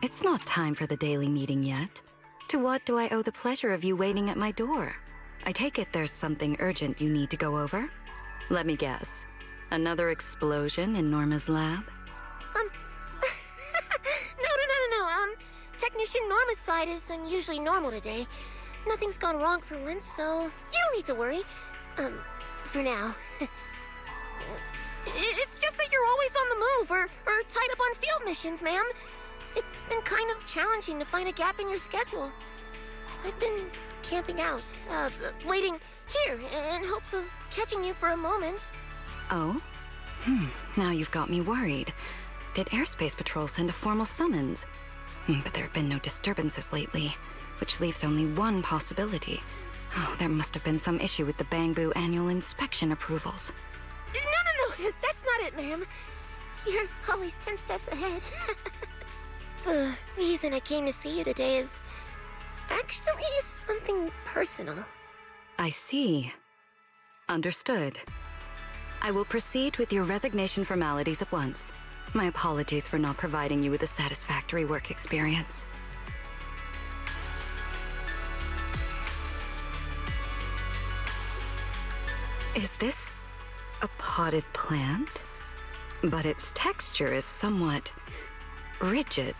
It's not time for the daily meeting yet. To what do I owe the pleasure of you waiting at my door? I take it there's something urgent you need to go over? Let me guess. Another explosion in Norma's lab? No. Technician Norma's side is unusually normal today. Nothing's gone wrong for once, so you don't need to worry. For now. It's just that you're always on the move or tied up on field missions, ma'am. It's been kind of challenging to find a gap in your schedule. I've been camping out, waiting here in hopes of catching you for a moment. Oh? Now you've got me worried. Did Airspace Patrol send a formal summons? But there have been no disturbances lately, which leaves only one possibility. Oh, there must have been some issue with the Bangbu annual inspection approvals. No, that's not it, ma'am. You're always 10 steps ahead. The reason I came to see you today is actually something personal. I see. Understood. I will proceed with your resignation formalities at once. My apologies for not providing you with a satisfactory work experience. Is this a potted plant? But its texture is somewhat rigid.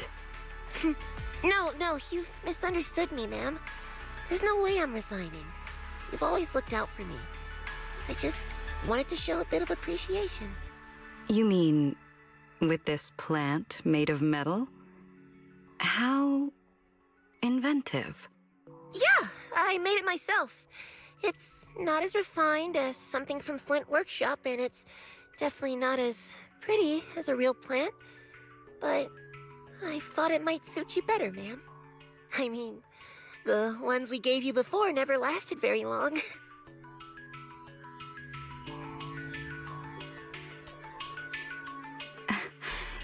No, you've misunderstood me, ma'am. There's no way I'm resigning. You've always looked out for me. I just wanted to show a bit of appreciation. You mean with this plant made of metal? How inventive. Yeah, I made it myself. It's not as refined as something from Flint Workshop, and it's definitely not as pretty as a real plant. But I thought it might suit you better, ma'am. I mean, the ones we gave you before never lasted very long.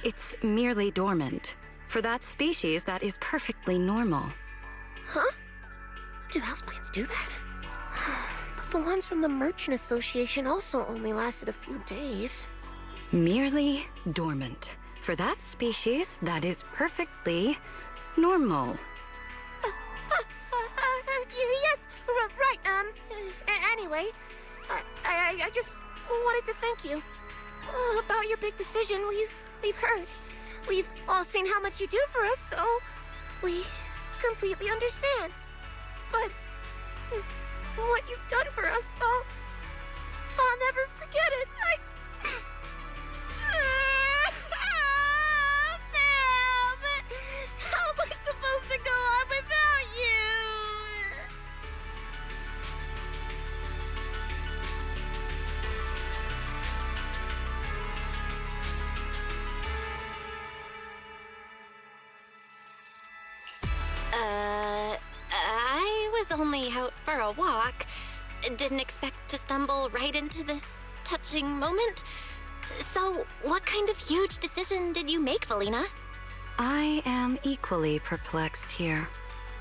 It's merely dormant. For that species, that is perfectly normal. Huh? Do houseplants do that? But the ones from the Merchant Association also only lasted a few days. Merely dormant. For that species, that is perfectly normal. Yes, right, anyway, I just wanted to thank you about your big decision. We've heard. We've all seen how much you do for us, so we completely understand. But what you've done for us, I'll never forget it. Ma'am, how am I supposed to go on without you? I was only out for a walk. Didn't expect to stumble right into this touching moment. So, what kind of huge decision did you make, Velina? I am equally perplexed here.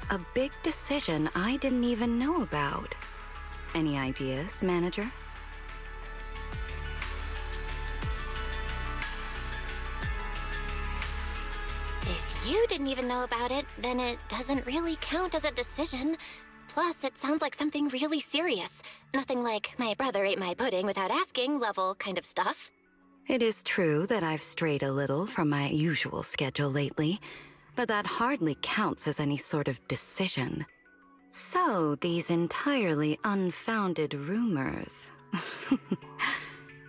A big decision I didn't even know about. Any ideas, manager? If you didn't even know about it, then it doesn't really count as a decision. Plus, it sounds like something really serious. Nothing like my brother ate my pudding without asking level kind of stuff. It is true that I've strayed a little from my usual schedule lately, but that hardly counts as any sort of decision. So, these entirely unfounded rumors.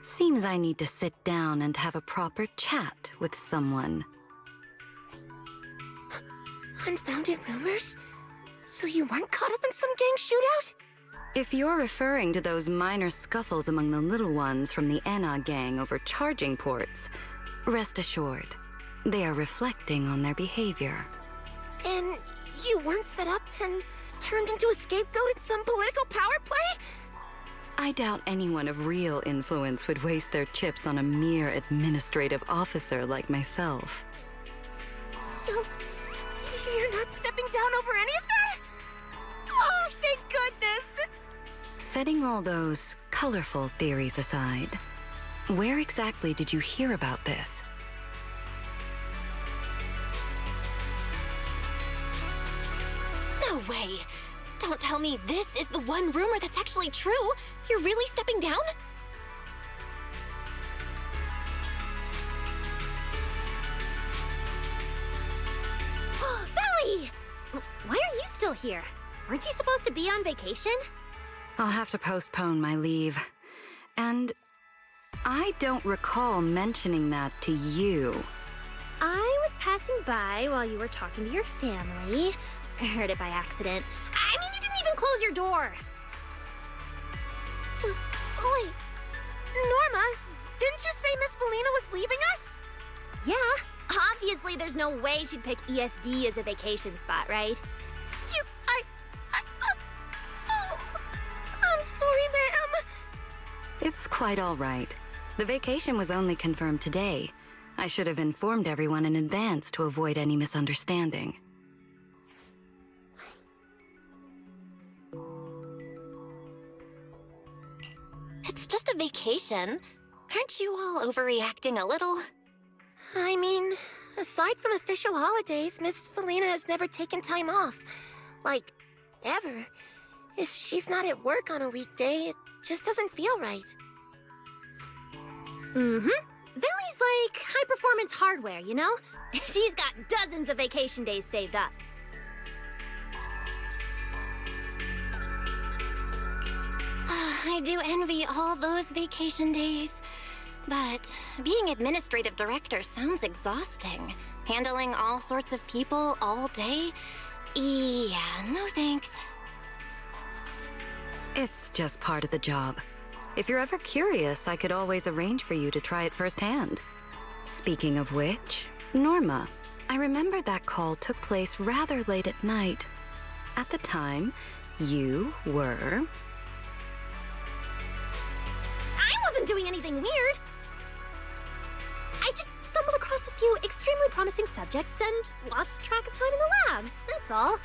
Seems I need to sit down and have a proper chat with someone. Unfounded rumors? So you weren't caught up in some gang shootout? If you're referring to those minor scuffles among the little ones from the Anna gang over charging ports, rest assured, they are reflecting on their behavior. And you weren't set up and turned into a scapegoat in some political power play? I doubt anyone of real influence would waste their chips on a mere administrative officer like myself. So, you're not stepping down over any of that? Oh, thank goodness! Setting all those colorful theories aside, where exactly did you hear about this? way. Don't tell me this is the one rumor that's actually true. You're really stepping down? Veli! Why are you still here? Weren't you supposed to be on vacation? I'll have to postpone my leave. And I don't recall mentioning that to you. I was passing by while you were talking to your family. I heard it by accident. I mean, you didn't even close your door. Wait, Norma, didn't you say Miss Velina was leaving us? Yeah, obviously there's no way she'd pick ESD as a vacation spot, right? Oh, I'm sorry, ma'am. It's quite all right. The vacation was only confirmed today. I should have informed everyone in advance to avoid any misunderstanding. It's just a vacation. Aren't you all overreacting a little? I mean, aside from official holidays, Miss Velina has never taken time off. Like, ever. If she's not at work on a weekday, it just doesn't feel right. Mm-hmm. Veli's like high-performance hardware, you know? She's got dozens of vacation days saved up. I do envy all those vacation days. But being administrative director sounds exhausting. Handling all sorts of people all day? Yeah, no thanks. It's just part of the job. If you're ever curious, I could always arrange for you to try it firsthand. Speaking of which, Norma, I remember that call took place rather late at night. At the time, you were... I wasn't doing anything weird. I just stumbled across a few extremely promising subjects and lost track of time in the lab, that's all.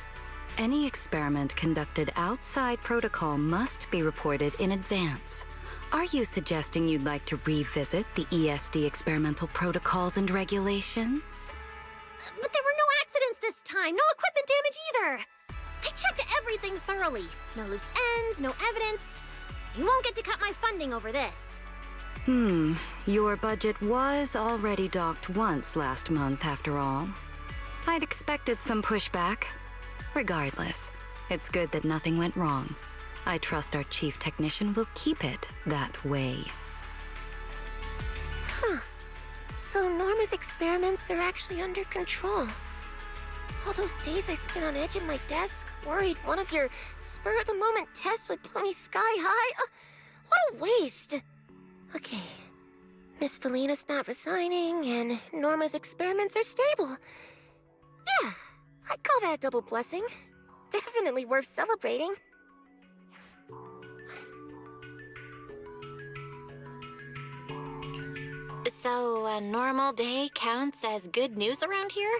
Any experiment conducted outside protocol must be reported in advance. Are you suggesting you'd like to revisit the ESD experimental protocols and regulations? But there were no accidents this time, no equipment damage either. I checked everything thoroughly. No loose ends, no evidence. You won't get to cut my funding over this. Your budget was already docked once last month, after all. I'd expected some pushback. Regardless, it's good that nothing went wrong. I trust our chief technician will keep it that way. Huh. So Norma's experiments are actually under control. All those days I spent on edge of my desk, worried one of your spur-of-the-moment tests would blow me sky high. What a waste! Okay, Miss Velina's not resigning, and Norma's experiments are stable. Yeah, I'd call that a double blessing. Definitely worth celebrating. So, a normal day counts as good news around here?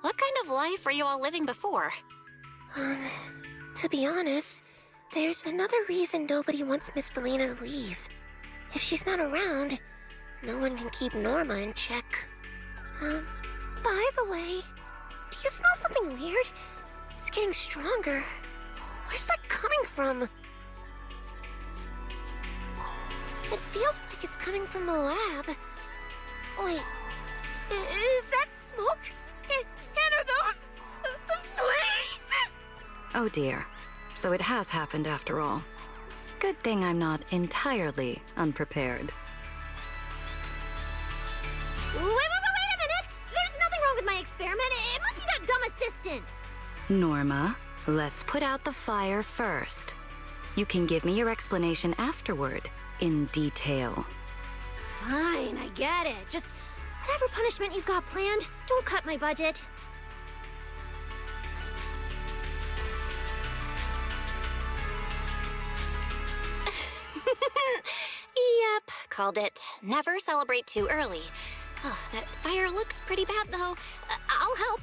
What kind of life were you all living before? To be honest, there's another reason nobody wants Miss Velina to leave. If she's not around, no one can keep Norma in check. By the way, do you smell something weird? It's getting stronger. Where's that coming from? It feels like it's coming from the lab. Wait, is that smoke? And are those flames? Oh dear. So it has happened after all. Good thing I'm not entirely unprepared. Wait a minute! There's nothing wrong with my experiment. It must be that dumb assistant. Norma, let's put out the fire first. You can give me your explanation afterward, in detail. Fine, I get it. Just whatever punishment you've got planned, don't cut my budget. Yep, called it. Never celebrate too early. Oh, that fire looks pretty bad, though. I'll help.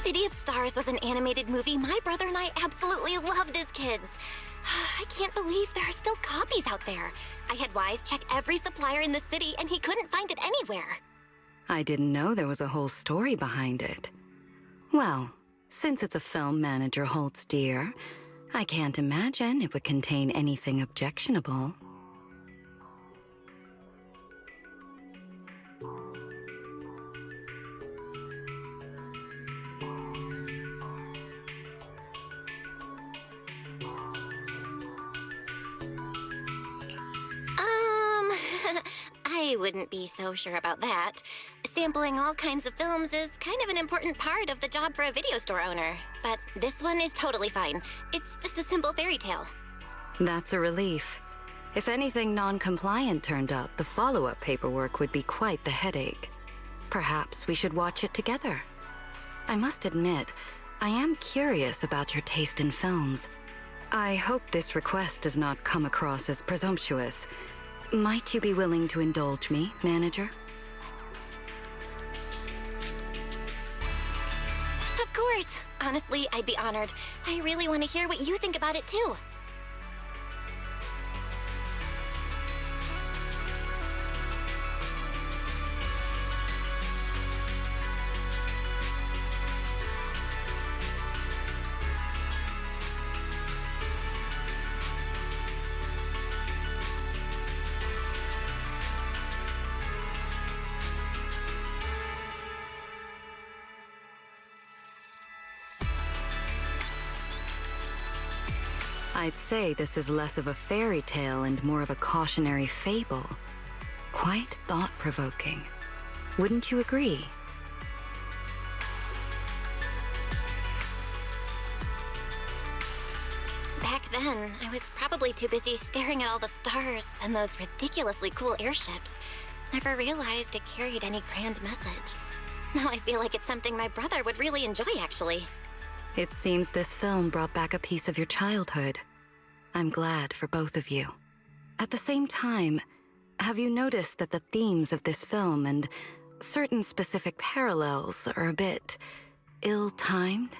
City of Stars was an animated movie my brother and I absolutely loved as kids. I can't believe there are still copies out there. I had Wise check every supplier in the city and he couldn't find it anywhere. I didn't know there was a whole story behind it. Well, since it's a film manager holds dear, I can't imagine it would contain anything objectionable. I wouldn't be so sure about that. Sampling all kinds of films is kind of an important part of the job for a video store owner. But this one is totally fine. It's just a simple fairy tale. That's a relief. If anything non-compliant turned up, the follow-up paperwork would be quite the headache. Perhaps we should watch it together. I must admit, I am curious about your taste in films. I hope this request does not come across as presumptuous. Might you be willing to indulge me, manager? Of course. Honestly, I'd be honored. I really want to hear what you think about it too. I'd say this is less of a fairy tale and more of a cautionary fable. Quite thought-provoking. Wouldn't you agree? Back then, I was probably too busy staring at all the stars and those ridiculously cool airships. Never realized it carried any grand message. Now I feel like it's something my brother would really enjoy, actually. It seems this film brought back a piece of your childhood. I'm glad for both of you. At the same time, have you noticed that the themes of this film and certain specific parallels are a bit ill-timed?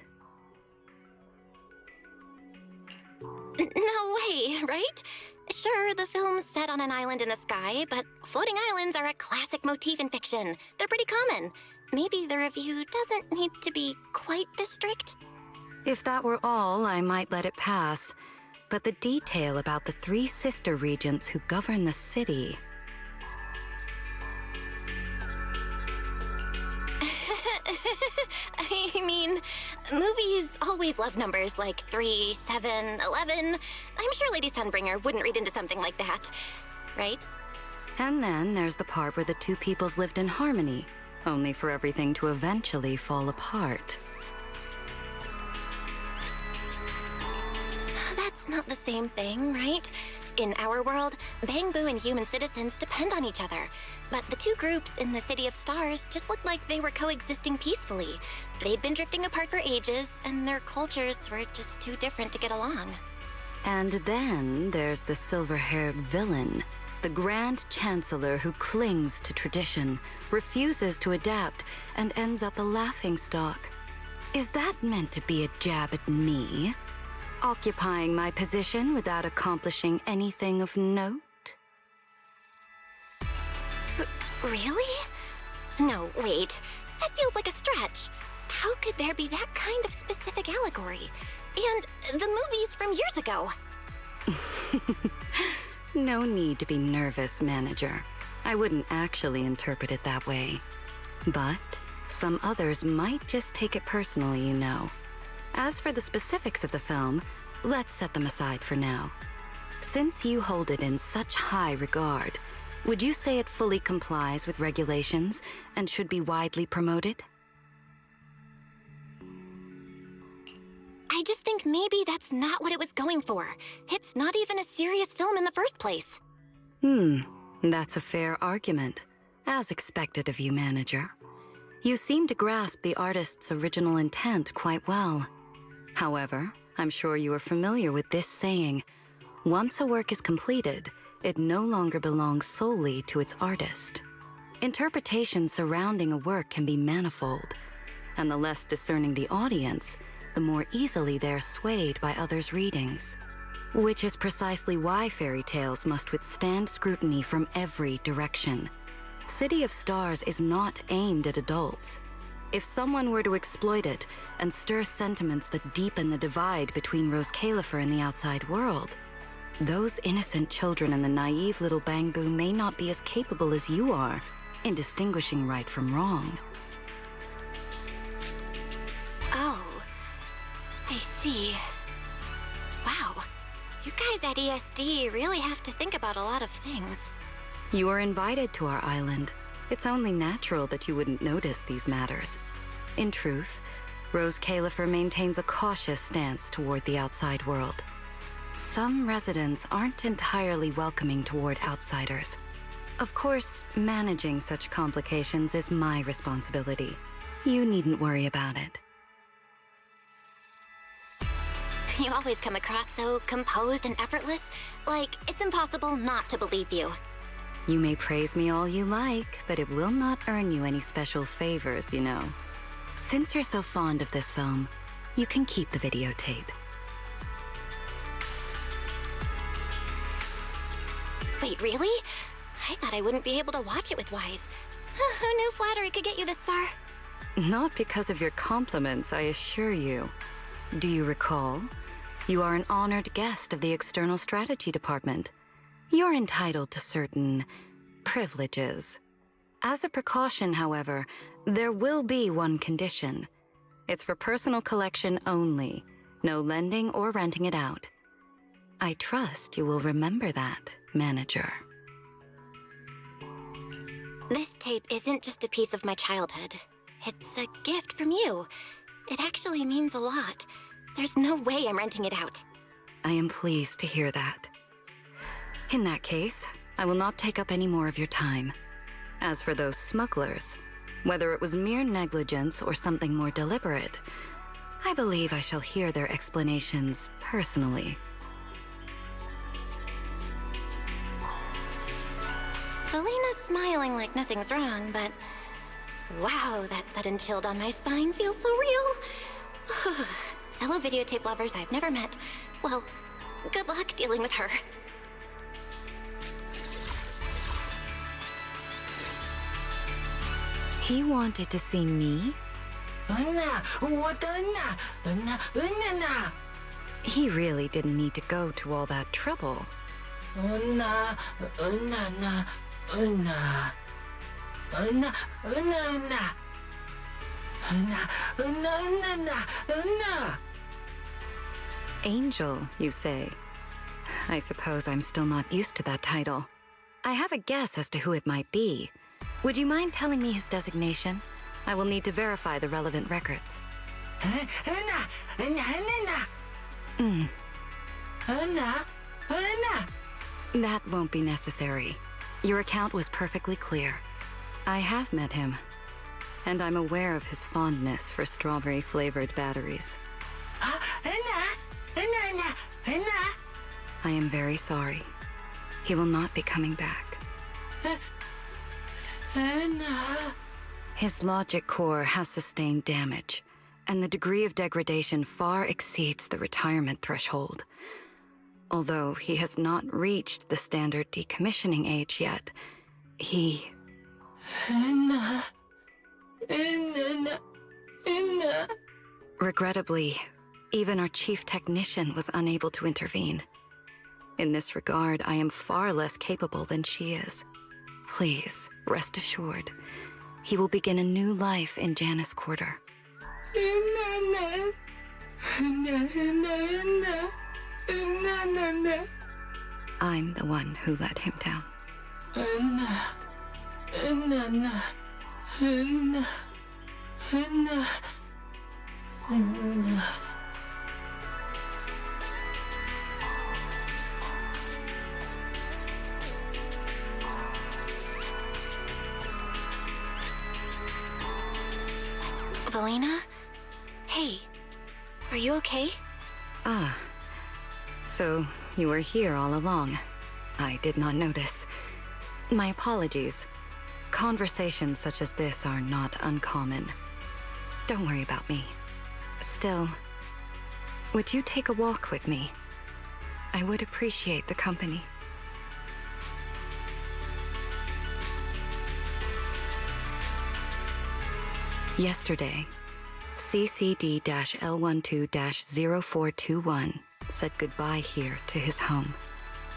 No way, right? Sure, the film's set on an island in the sky, but floating islands are a classic motif in fiction. They're pretty common. Maybe the review doesn't need to be quite this strict. If that were all, I might let it pass. But the detail about the 3 sister regents who govern the city... I mean, movies always love numbers like 3, 7, 11. I'm sure Lady Sunbringer wouldn't read into something like that, right? And then there's the part where the 2 peoples lived in harmony, only for everything to eventually fall apart. That's not the same thing, right? In our world, Bangbu and human citizens depend on each other. But the 2 groups in the City of Stars just looked like they were coexisting peacefully. They'd been drifting apart for ages, and their cultures were just too different to get along. And then there's the silver-haired villain, the Grand Chancellor who clings to tradition, refuses to adapt, and ends up a laughingstock. Is that meant to be a jab at me? Occupying my position without accomplishing anything of note? Really? No, wait. That feels like a stretch. How could there be that kind of specific allegory? And the movies from years ago. No need to be nervous, manager. I wouldn't actually interpret it that way. But some others might just take it personally, you know. As for the specifics of the film, let's set them aside for now. Since you hold it in such high regard, would you say it fully complies with regulations and should be widely promoted? I just think maybe that's not what it was going for. It's not even a serious film in the first place. That's a fair argument. As expected of you, manager. You seem to grasp the artist's original intent quite well. However, I'm sure you are familiar with this saying, once a work is completed, it no longer belongs solely to its artist. Interpretations surrounding a work can be manifold. and the less discerning the audience, the more easily they're swayed by others' readings. Which is precisely why fairy tales must withstand scrutiny from every direction. City of Stars is not aimed at adults. If someone were to exploit it and stir sentiments that deepen the divide between Rose Califer and the outside world, those innocent children in the naive little Bangbu may not be as capable as you are in distinguishing right from wrong. Oh, I see. Wow, you guys at ESD really have to think about a lot of things. You are invited to our island. It's only natural that you wouldn't notice these matters. In truth, Rose Califer maintains a cautious stance toward the outside world. Some residents aren't entirely welcoming toward outsiders. Of course, managing such complications is my responsibility. You needn't worry about it. You always come across so composed and effortless, like it's impossible not to believe you. You may praise me all you like, but it will not earn you any special favors, you know. Since you're so fond of this film, you can keep the videotape. Wait, really? I thought I wouldn't be able to watch it with Wise. Who knew flattery could get you this far? Not because of your compliments, I assure you. Do you recall? You are an honored guest of the External Strategy Department. You're entitled to certain privileges. As a precaution, however, there will be one condition. It's for personal collection only, no lending or renting it out. I trust you will remember that, Manager. This tape isn't just a piece of my childhood. It's a gift from you. It actually means a lot. There's no way I'm renting it out. I am pleased to hear that. In that case, I will not take up any more of your time. As for those smugglers, whether it was mere negligence or something more deliberate, I believe I shall hear their explanations personally. Velina's smiling like nothing's wrong, but wow, that sudden chill down my spine feels so real. Fellow videotape lovers I've never met. Well, good luck dealing with her. He wanted to see me? He really didn't need to go to all that trouble. Angel, you say? I suppose I'm still not used to that title. I have a guess as to who it might be. Would you mind telling me his designation? I will need to verify the relevant records. That won't be necessary. Your account was perfectly clear. I have met him, and I'm aware of his fondness for strawberry-flavored batteries. I am very sorry. He will not be coming back. His logic core has sustained damage, and the degree of degradation far exceeds the retirement threshold. Although he has not reached the standard decommissioning age yet, he... Regrettably, even our chief technician was unable to intervene. In this regard, I am far less capable than she is. Please, rest assured, he will begin a new life in Janus Quarter. I'm the one who let him down. Velina? Hey, are you okay? Ah, so you were here all along. I did not notice. My apologies. Conversations such as this are not uncommon. Don't worry about me. Still, would you take a walk with me? I would appreciate the company. Yesterday, CCD-L12-0421 said goodbye here to his home.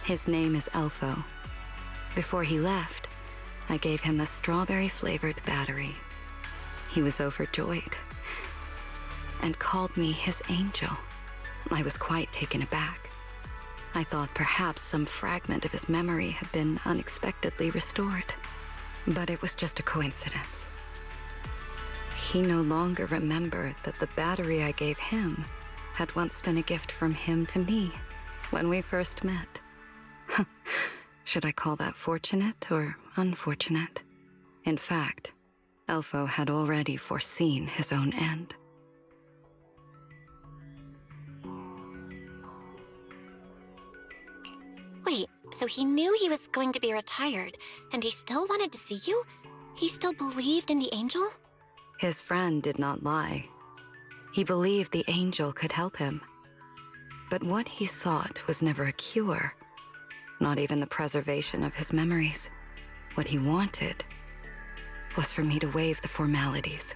His name is Elfo. Before he left, I gave him a strawberry-flavored battery. He was overjoyed and called me his angel. I was quite taken aback. I thought perhaps some fragment of his memory had been unexpectedly restored, but it was just a coincidence. He no longer remembered that the battery I gave him had once been a gift from him to me when we first met. Should I call that fortunate or unfortunate? In fact, Elfo had already foreseen his own end. Wait, so he knew he was going to be retired, and he still wanted to see you? He still believed in the angel? His friend did not lie. He believed the angel could help him. But what he sought was never a cure, not even the preservation of his memories. What he wanted was for me to waive the formalities,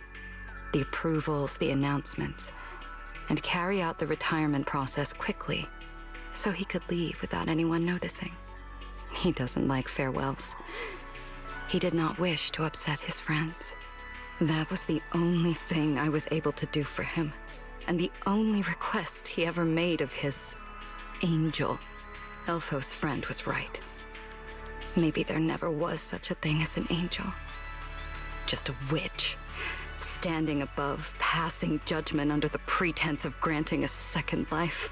the approvals, the announcements, and carry out the retirement process quickly so he could leave without anyone noticing. He doesn't like farewells. He did not wish to upset his friends. That was the only thing I was able to do for him, and the only request he ever made of his angel. Elfo's friend was right. Maybe there never was such a thing as an angel. Just a witch, standing above, passing judgment under the pretense of granting a second life.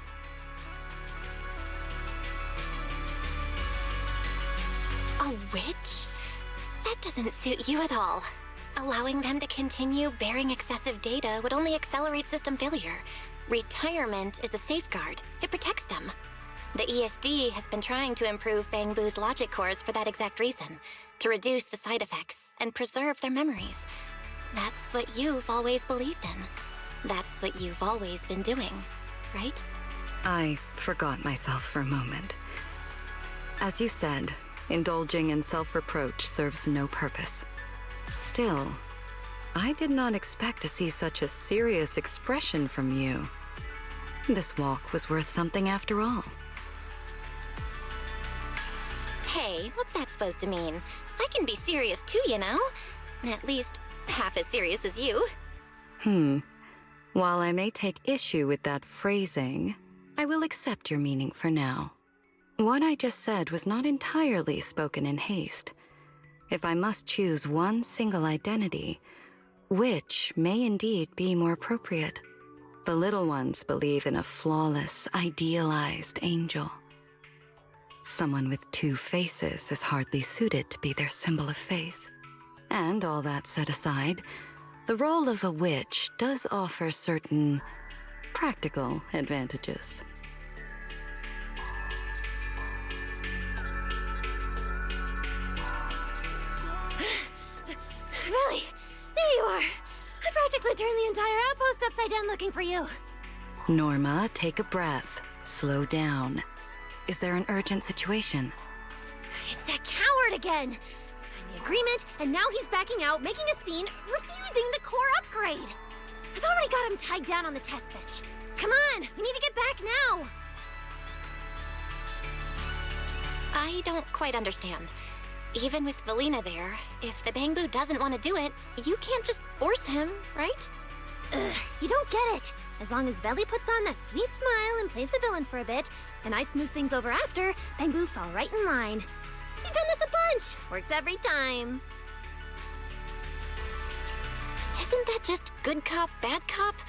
A witch? That doesn't suit you at all. Allowing them to continue bearing excessive data would only accelerate system failure. Retirement is a safeguard. It protects them. The ESD has been trying to improve Bangbu's logic cores for that exact reason, to reduce the side effects and preserve their memories. That's what you've always believed in. That's what you've always been doing, right? I forgot myself for a moment. As you said, indulging in self-reproach serves no purpose. Still, I did not expect to see such a serious expression from you. This walk was worth something after all. Hey, what's that supposed to mean? I can be serious too, you know? At least half as serious as you. While I may take issue with that phrasing, I will accept your meaning for now. What I just said was not entirely spoken in haste. If I must choose one single identity, which may indeed be more appropriate? The little ones believe in a flawless, idealized angel. Someone with two faces is hardly suited to be their symbol of faith. And all that set aside, the role of a witch does offer certain practical advantages. Really? There you are. I practically turned the entire outpost upside down looking for you. Norma, take a breath. Slow down. Is there an urgent situation? It's that coward again. Signed the agreement, and now he's backing out, making a scene, refusing the core upgrade. I've already got him tied down on the test bench. Come on, we need to get back now. I don't quite understand. Even with Velina there, if the Bangbu doesn't want to do it, you can't just force him, right? Ugh, you don't get it. As long as Veli puts on that sweet smile and plays the villain for a bit, and I smooth things over after, Bangbu fall right in line. We've done this a bunch. Works every time. Isn't that just good cop, bad cop?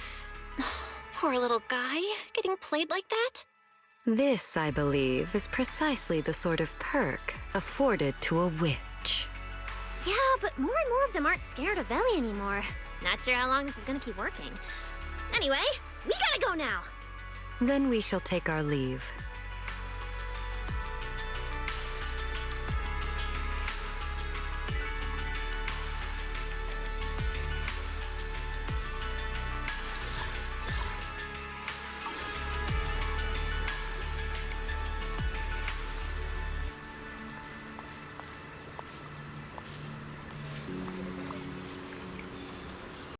Poor little guy, getting played like that? This, I believe, is precisely the sort of perk afforded to a witch. Yeah, but more and more of them aren't scared of Veli anymore. Not sure how long this is gonna keep working. Anyway, we gotta go now. Then we shall take our leave.